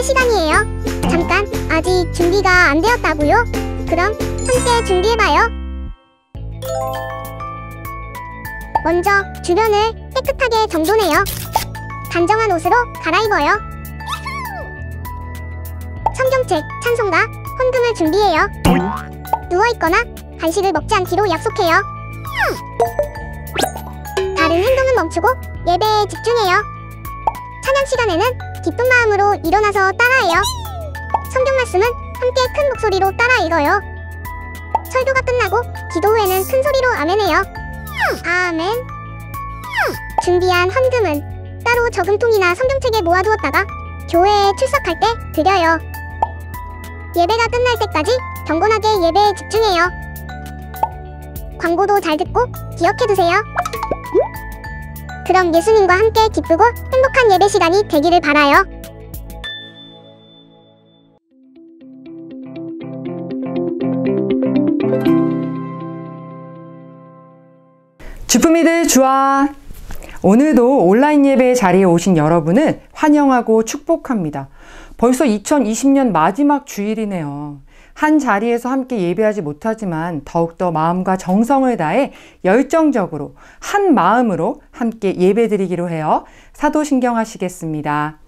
시간이에요. 잠깐, 아직 준비가 안 되었다고요? 그럼 함께 준비해봐요. 먼저 주변을 깨끗하게 정돈해요. 단정한 옷으로 갈아입어요. 성경책, 찬송가, 헌금을 준비해요. 누워있거나 간식을 먹지 않기로 약속해요. 다른 행동은 멈추고 예배에 집중해요. 찬양 시간에는 기쁜 마음으로 일어나서 따라해요. 성경 말씀은 함께 큰 목소리로 따라 읽어요. 설교가 끝나고 기도 후에는 큰 소리로 아멘해요. 아멘. 준비한 헌금은 따로 저금통이나 성경책에 모아두었다가 교회에 출석할 때 드려요. 예배가 끝날 때까지 경건하게 예배에 집중해요. 광고도 잘 듣고 기억해두세요. 그럼 예수님과 함께 기쁘고 행복한 예배 시간이 되기를 바라요. 주품이들 주아, 오늘도 온라인 예배 자리에 오신 여러분을 환영하고 축복합니다. 벌써 2020년 마지막 주일이네요. 한 자리에서 함께 예배하지 못하지만 더욱더 마음과 정성을 다해 열정적으로 한 마음으로 함께 예배드리기로 해요. 사도신경 하시겠습니다.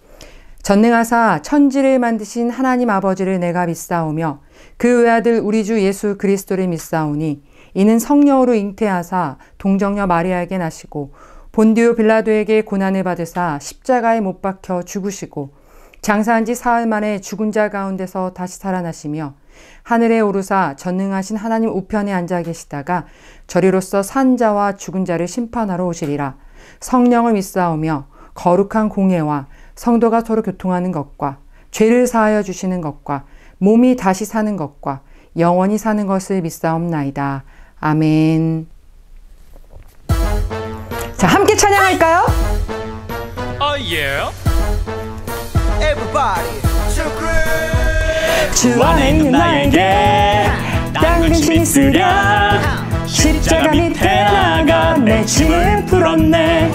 전능하사 천지를 만드신 하나님 아버지를 내가 믿사오며 그 외아들 우리 주 예수 그리스도를 믿사오니 이는 성령으로 잉태하사 동정녀 마리아에게 나시고 본디오 빌라도에게 고난을 받으사 십자가에 못 박혀 죽으시고 장사한 지 사흘 만에 죽은 자 가운데서 다시 살아나시며 하늘에 오르사 전능하신 하나님 우편에 앉아 계시다가 저리로서 산 자와 죽은 자를 심판하러 오시리라. 성령을 믿사오며 거룩한 공예와 성도가 서로 교통하는 것과 죄를 사하여 주시는 것과 몸이 다시 사는 것과 영원히 사는 것을 믿사옵나이다. 아멘. 자, 함께 찬양할까요? 주 안에 있는 나에게 딴 근심 있으랴. 십자가 밑에 나가 내 짐을 풀었네.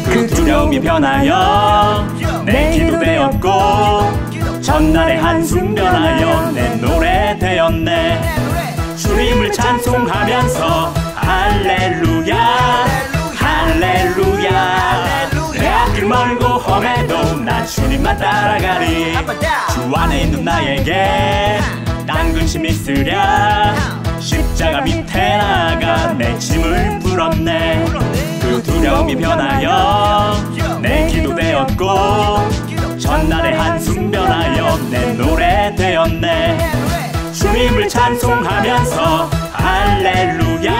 그 두려움이 변하여 내 기도 되었고 전날의 한숨 변하여 내 노래 되었네. 주님을 찬송하면서 할렐루야 할렐루야. 내 앞길 멀고 험해도 나 주님만 따라가리. 주 안에 있는 나에게 딴 근심 있으랴. 십자가 밑에 나가 내 짐을 풀었네. 그 두려움이 변하여 내 기도 되었고 전날의 한숨 변하여 내 노래 되었네. 주님을 찬송하면서 할렐루야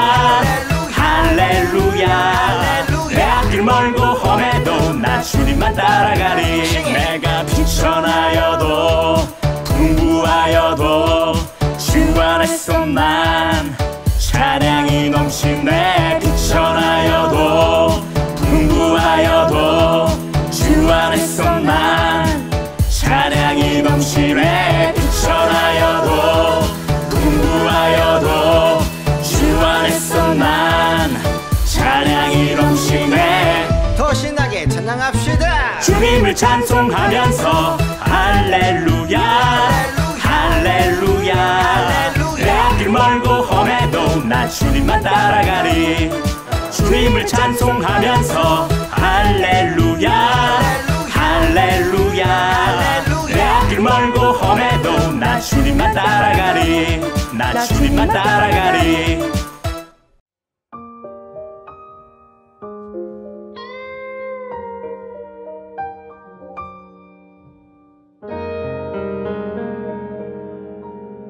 할렐루야. 내 앞길 멀고 험해도 나 주님만 따라가리. 내가 비천하여도 풍부하여도 주 안에서 난 찬양이 넘치네. 비천하여도 풍부하여도 주 안에서 난 찬양이 넘치네. 비천하여도 풍부하여도 주 안에서 난 찬양이 넘치네. 더 신나게 찬양합시다. 주님을 찬송하면서 할렐루야 할렐루야. 내 앞길 멀고 험해도 나 주님만 따라가리. 주님을 찬송하면서 할렐루야 할렐루야. 내 앞길 멀고 험해도 나 주님만 따라가리. 나 주님만 따라가리.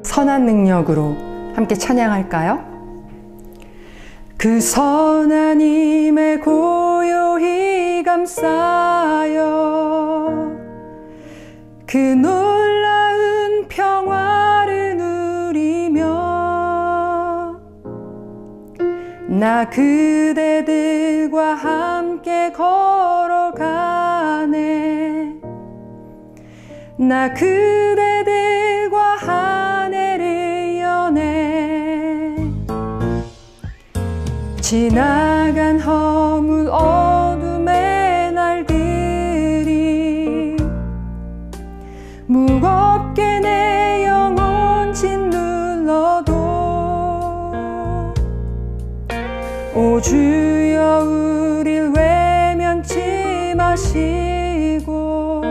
선한 능력으로 함께 찬양할까요? 그 선한 힘에 고요히 감싸여 그 놀라운 평화를 누리며 나 그대들과 함께 걸어가네. 나 그대들과 한 해를 여네. 지나간 허물 어둠의 날들이 오 주여 우릴 외면치 마시고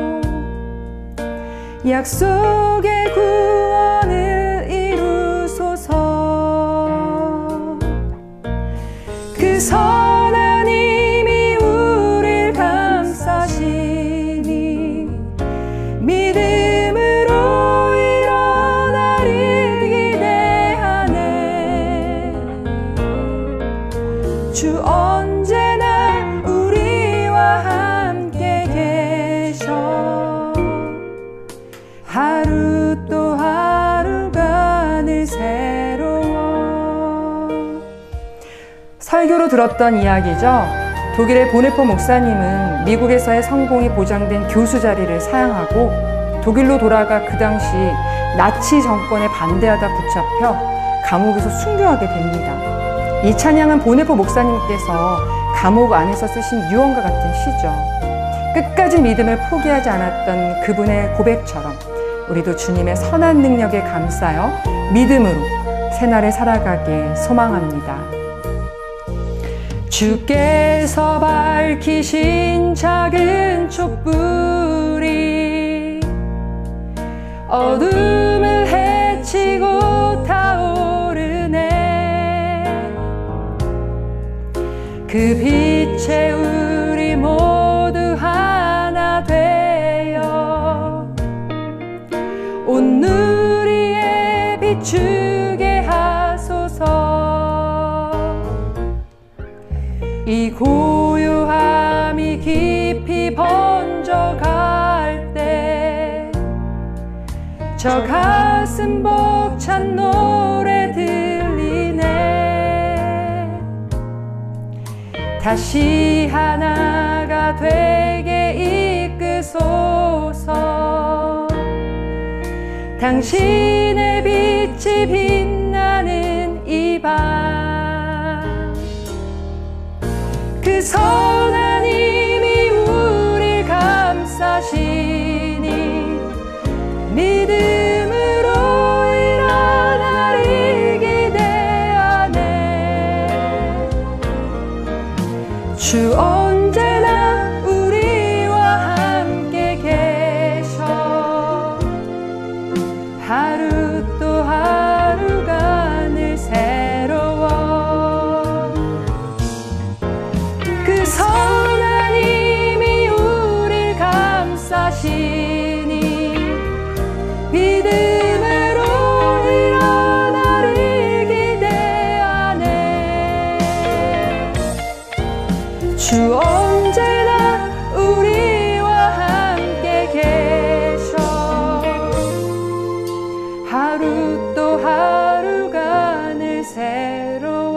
약속의 구원을 이루소서. 그 선한 힘이 우릴 감싸시니 믿음으로 일어나리 기대하네. 주 언제나 우리와 함께 계셔. 하루 또 하루가 늘 새로워. 설교로 들었던 이야기죠. 독일의 보네포 목사님은 미국에서의 성공이 보장된 교수 자리를 사양하고 독일로 돌아가 그 당시 나치 정권에 반대하다 붙잡혀 감옥에서 순교하게 됩니다. 이 찬양은 보네포 목사님께서 감옥 안에서 쓰신 유언과 같은 시죠. 끝까지 믿음을 포기하지 않았던 그분의 고백처럼 우리도 주님의 선한 능력에 감싸여 믿음으로 새날을 살아가길 소망합니다. 주께서 밝히신 작은 촛불이 어둠을 헤치고 타오르네. 그 빛에 우리 모두 하나 되어 온 누리에 비추게 하소서. 이 고요함이 깊이 번져갈 때 저 가슴 벅찬 노래 들리네. 다시 하나가 되게 이끄소서. 당신의 빛이 빛나는 이 밤, 그 선한 힘이 우릴 감싸시니 믿음으로 일어나리 기대하네. 주 언제나 우리와 함께 계셔. 하루 또 하루가 늘 새로워. 그 선한 힘이 우릴 감싸시니 믿음으로 일어나리 기대하네. 주 언제나 우리와 함께 계셔. 하루 또 하루가 늘 새로워.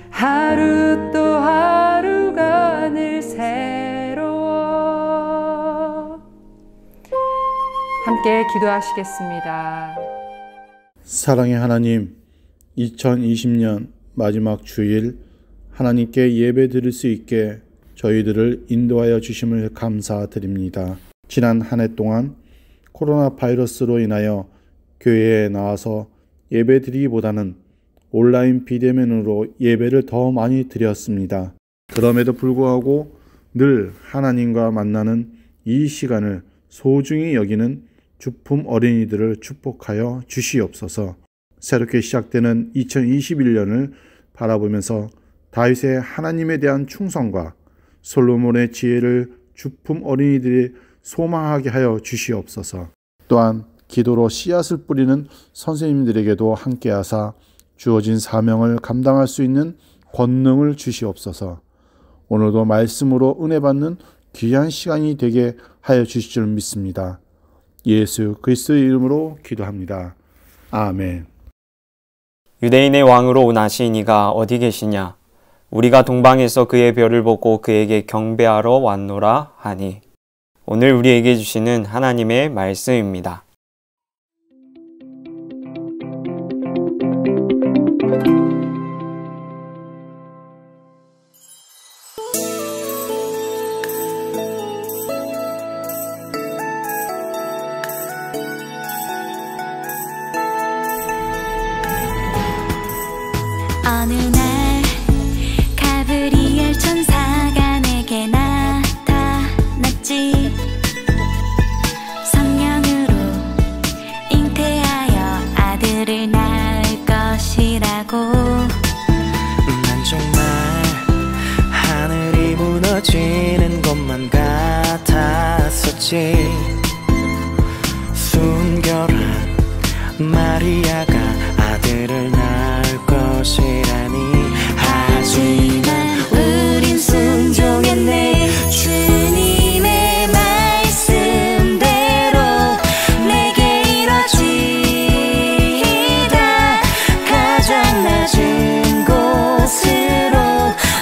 하루 또 하루가 늘 새로워. 함께 기도하시겠습니다. 사랑의 하나님, 2020년 마지막 주일 하나님께 예배 드릴 수 있게 저희들을 인도하여 주심을 감사드립니다. 지난 한 해 동안 코로나 바이러스로 인하여 교회에 나와서 예배 드리기보다는 온라인 비대면으로 예배를 더 많이 드렸습니다. 그럼에도 불구하고 늘 하나님과 만나는 이 시간을 소중히 여기는 주품 어린이들을 축복하여 주시옵소서. 새롭게 시작되는 2021년을 바라보면서 다윗의 하나님에 대한 충성과 솔로몬의 지혜를 주품 어린이들이 소망하게 하여 주시옵소서. 또한 기도로 씨앗을 뿌리는 선생님들에게도 함께하사 주어진 사명을 감당할 수 있는 권능을 주시옵소서. 오늘도 말씀으로 은혜 받는 귀한 시간이 되게 하여 주실 줄 믿습니다. 예수 그리스도의 이름으로 기도합니다. 아멘. 유대인의 왕으로 온 아시니가 어디 계시냐? 우리가 동방에서 그의 별을 보고 그에게 경배하러 왔노라 하니. 오늘 우리에게 주시는 하나님의 말씀입니다. 어느 날 가브리엘 천사가 내게 나타났지. 성령으로 잉태하여 아들을 낳을 것이라고. 난 정말 하늘이 무너지는 것만 같았었지. 순결한 마리아가 아들을 낳을 것이라니. 하지만 우린 순종했네. 주님의 말씀대로 내게 이뤄지다. 가장 낮은 곳으로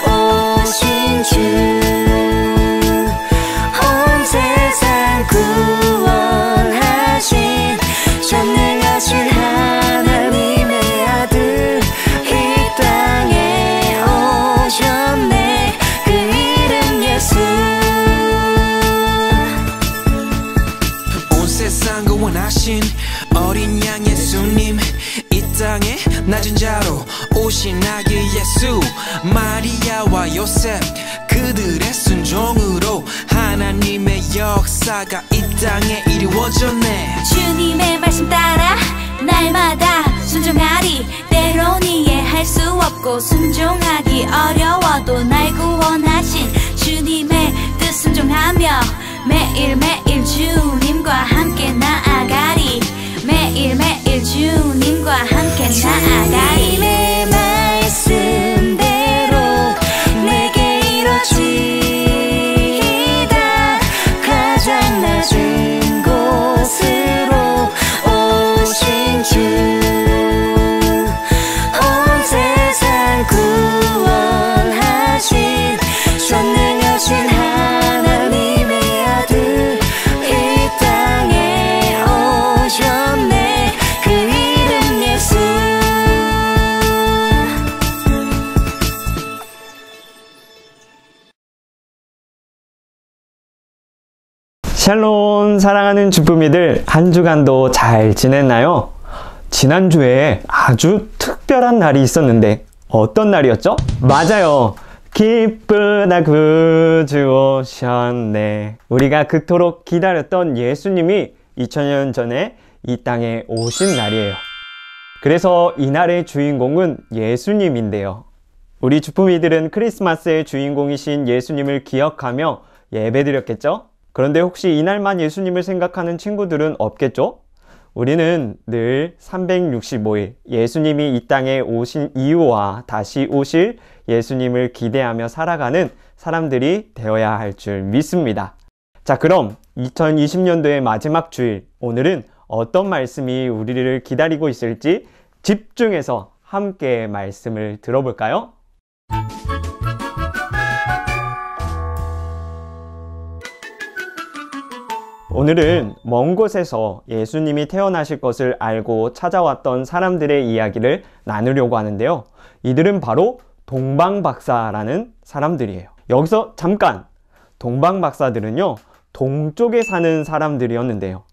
오신 주, 온 세상 구원하신 전능하신 하나님의 아들 이 땅에 오셨네. 그 이름 예수. 온 세상 구원하신 어린 양 예수님, 이 땅에 낮은 자로 오신 아기 예수. 마리아와 요셉 그들의 순종으로 하나님의 역사가 이 땅에 이루어졌네. 주님의 말씀 따라 날마다 순종하리. 때론 이해할 수 없고 순종하기 어려워도 날 구원하신 주님의 뜻 순종하며 매일매일 주님과 함께 나아가리. 매일매일 주님과 함께 나아가리. 주님의 말씀대로 내게 이뤄지다. 가장 낮은 곳으로 오신 주, 온 세상 구원하신 전능하신 하나님의 아들 이 땅에 오셨네. 그 이름 예수. 샬롬, 사랑하는 주부미들, 한 주간도 잘 지냈나요? 지난주에 아주 특별한 날이 있었는데 어떤 날이었죠? 맞아요, 기쁘다 구주 오셨네. 우리가 그토록 기다렸던 예수님이 2000년 전에 이 땅에 오신 날이에요. 그래서 이 날의 주인공은 예수님인데요. 우리 주부미들은 크리스마스의 주인공이신 예수님을 기억하며 예배드렸겠죠? 그런데 혹시 이날만 예수님을 생각하는 친구들은 없겠죠? 우리는 늘 365일 예수님이 이 땅에 오신 이유와 다시 오실 예수님을 기대하며 살아가는 사람들이 되어야 할 줄 믿습니다. 자, 그럼 2020년도의 마지막 주일, 오늘은 어떤 말씀이 우리를 기다리고 있을지 집중해서 함께 말씀을 들어볼까요? 오늘은 먼 곳에서 예수님이 태어나실 것을 알고 찾아왔던 사람들의 이야기를 나누려고 하는데요. 이들은 바로 동방박사라는 사람들이에요. 여기서 잠깐! 동방박사들은요, 동쪽에 사는 사람들이었는데요.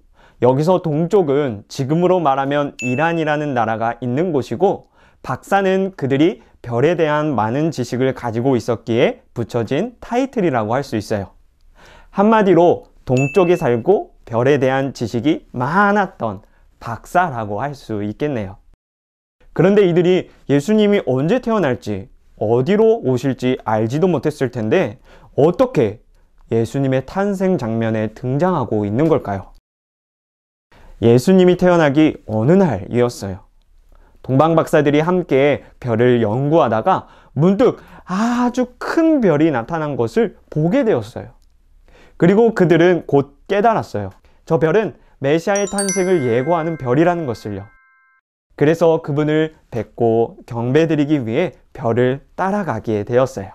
여기서 동쪽은 지금으로 말하면 이란이라는 나라가 있는 곳이고, 박사는 그들이 별에 대한 많은 지식을 가지고 있었기에 붙여진 타이틀이라고 할 수 있어요. 한마디로 동쪽에 살고 별에 대한 지식이 많았던 박사라고 할 수 있겠네요. 그런데 이들이 예수님이 언제 태어날지, 어디로 오실지 알지도 못했을 텐데 어떻게 예수님의 탄생 장면에 등장하고 있는 걸까요? 예수님이 태어나기 어느 날이었어요. 동방박사들이 함께 별을 연구하다가 문득 아주 큰 별이 나타난 것을 보게 되었어요. 그리고 그들은 곧 깨달았어요. 저 별은 메시아의 탄생을 예고하는 별이라는 것을요. 그래서 그분을 뵙고 경배드리기 위해 별을 따라가게 되었어요.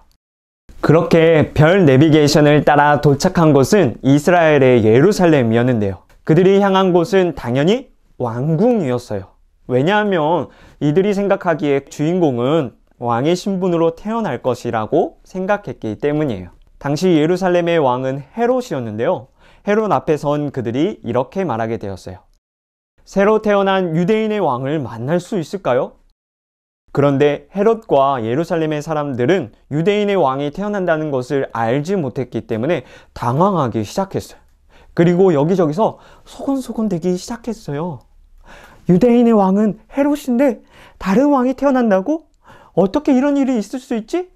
그렇게 별 내비게이션을 따라 도착한 곳은 이스라엘의 예루살렘이었는데요. 그들이 향한 곳은 당연히 왕궁이었어요. 왜냐하면 이들이 생각하기에 주인공은 왕의 신분으로 태어날 것이라고 생각했기 때문이에요. 당시 예루살렘의 왕은 헤롯이었는데요. 헤롯 앞에 선 그들이 이렇게 말하게 되었어요. 새로 태어난 유대인의 왕을 만날 수 있을까요? 그런데 헤롯과 예루살렘의 사람들은 유대인의 왕이 태어난다는 것을 알지 못했기 때문에 당황하기 시작했어요. 그리고 여기저기서 소곤소곤대기 시작했어요. 유대인의 왕은 헤롯인데 다른 왕이 태어난다고? 어떻게 이런 일이 있을 수 있지?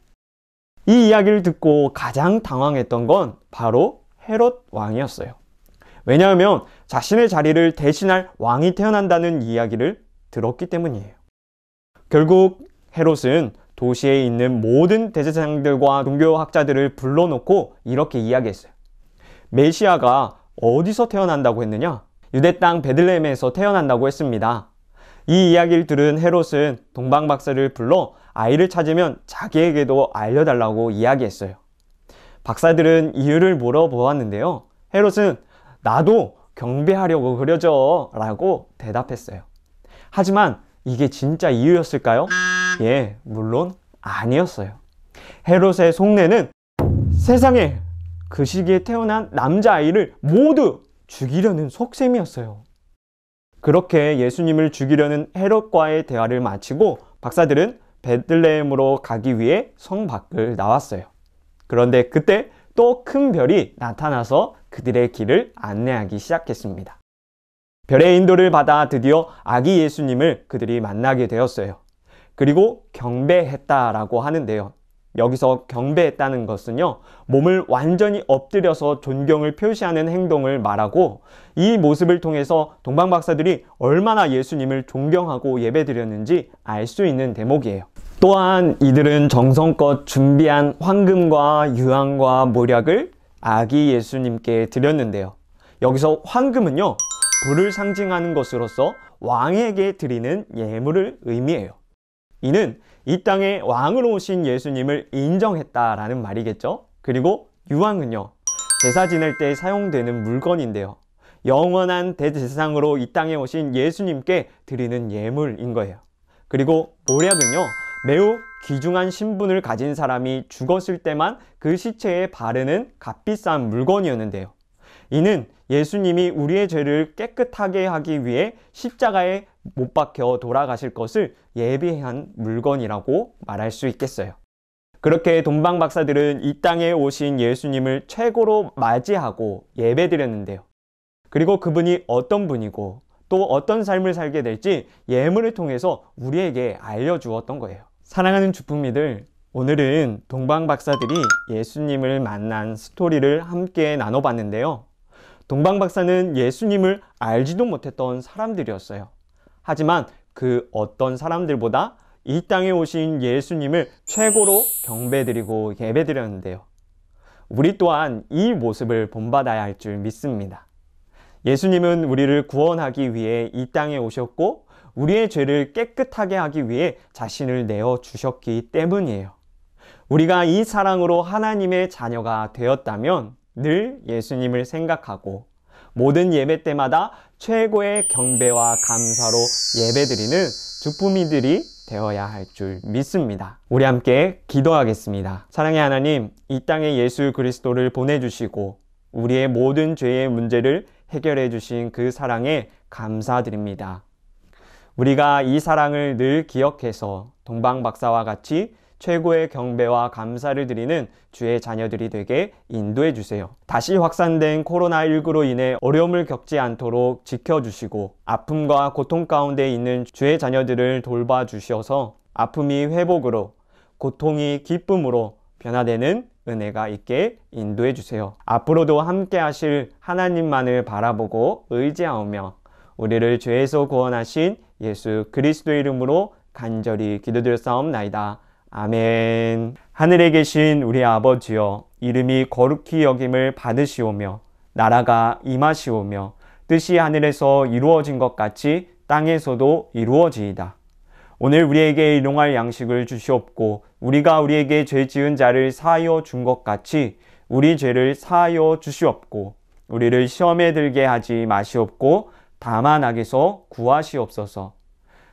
이 이야기를 듣고 가장 당황했던 건 바로 헤롯 왕이었어요. 왜냐하면 자신의 자리를 대신할 왕이 태어난다는 이야기를 들었기 때문이에요. 결국 헤롯은 도시에 있는 모든 대제사장들과 종교학자들을 불러놓고 이렇게 이야기했어요. 메시아가 어디서 태어난다고 했느냐? 유대 땅 베들레헴에서 태어난다고 했습니다. 이 이야기를 들은 헤롯은 동방박사를 불러 아이를 찾으면 자기에게도 알려달라고 이야기했어요. 박사들은 이유를 물어보았는데요. 헤롯은 나도 경배하려고 그려져 라고 대답했어요. 하지만 이게 진짜 이유였을까요? 예, 물론 아니었어요. 헤롯의 속내는 세상에 그 시기에 태어난 남자아이를 모두 죽이려는 속셈이었어요. 그렇게 예수님을 죽이려는 헤롯과의 대화를 마치고 박사들은 베들레헴으로 가기 위해 성 밖을 나왔어요. 그런데 그때 또 큰 별이 나타나서 그들의 길을 안내하기 시작했습니다. 별의 인도를 받아 드디어 아기 예수님을 그들이 만나게 되었어요. 그리고 경배했다라고 하는데요. 여기서 경배했다는 것은요, 몸을 완전히 엎드려서 존경을 표시하는 행동을 말하고, 이 모습을 통해서 동방박사들이 얼마나 예수님을 존경하고 예배드렸는지 알 수 있는 대목이에요. 또한 이들은 정성껏 준비한 황금과 유황과 모략을 아기 예수님께 드렸는데요. 여기서 황금은요, 불을 상징하는 것으로서 왕에게 드리는 예물을 의미해요. 이는 이 땅에 왕으로 오신 예수님을 인정했다라는 말이겠죠. 그리고 유황은요, 제사 지낼 때 사용되는 물건인데요. 영원한 대제사장으로 이 땅에 오신 예수님께 드리는 예물인 거예요. 그리고 모략은요, 매우 귀중한 신분을 가진 사람이 죽었을 때만 그 시체에 바르는 값비싼 물건이었는데요. 이는 예수님이 우리의 죄를 깨끗하게 하기 위해 십자가에 못 박혀 돌아가실 것을 예비한 물건이라고 말할 수 있겠어요. 그렇게 동방박사들은 이 땅에 오신 예수님을 최고로 맞이하고 예배드렸는데요. 그리고 그분이 어떤 분이고 또 어떤 삶을 살게 될지 예물을 통해서 우리에게 알려주었던 거예요. 사랑하는 주품이들, 오늘은 동방박사들이 예수님을 만난 스토리를 함께 나눠봤는데요. 동방박사는 예수님을 알지도 못했던 사람들이었어요. 하지만 그 어떤 사람들보다 이 땅에 오신 예수님을 최고로 경배드리고 예배드렸는데요. 우리 또한 이 모습을 본받아야 할 줄 믿습니다. 예수님은 우리를 구원하기 위해 이 땅에 오셨고 우리의 죄를 깨끗하게 하기 위해 자신을 내어주셨기 때문이에요. 우리가 이 사랑으로 하나님의 자녀가 되었다면 늘 예수님을 생각하고 모든 예배 때마다 최고의 경배와 감사로 예배드리는 주품이들이 되어야 할 줄 믿습니다. 우리 함께 기도하겠습니다. 사랑의 하나님, 이 땅에 예수 그리스도를 보내주시고 우리의 모든 죄의 문제를 해결해 주신 그 사랑에 감사드립니다. 우리가 이 사랑을 늘 기억해서 동방박사와 같이 최고의 경배와 감사를 드리는 주의 자녀들이 되게 인도해 주세요. 다시 확산된 코로나19로 인해 어려움을 겪지 않도록 지켜주시고 아픔과 고통 가운데 있는 주의 자녀들을 돌봐주셔서 아픔이 회복으로, 고통이 기쁨으로 변화되는 은혜가 있게 인도해 주세요. 앞으로도 함께 하실 하나님만을 바라보고 의지하오며 우리를 죄에서 구원하신 예수 그리스도의 이름으로 간절히 기도드렸사옵나이다. 아멘. 하늘에 계신 우리 아버지여, 이름이 거룩히 여김을 받으시오며 나라가 임하시오며 뜻이 하늘에서 이루어진 것 같이 땅에서도 이루어지이다. 오늘 우리에게 일용할 양식을 주시옵고 우리가 우리에게 죄 지은 자를 사하여 준 것 같이 우리 죄를 사하여 주시옵고 우리를 시험에 들게 하지 마시옵고 다만 악에서 구하시옵소서.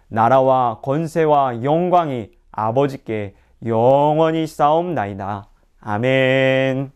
나라와 권세와 영광이 아버지께 영원히 싸움나이다. 아멘.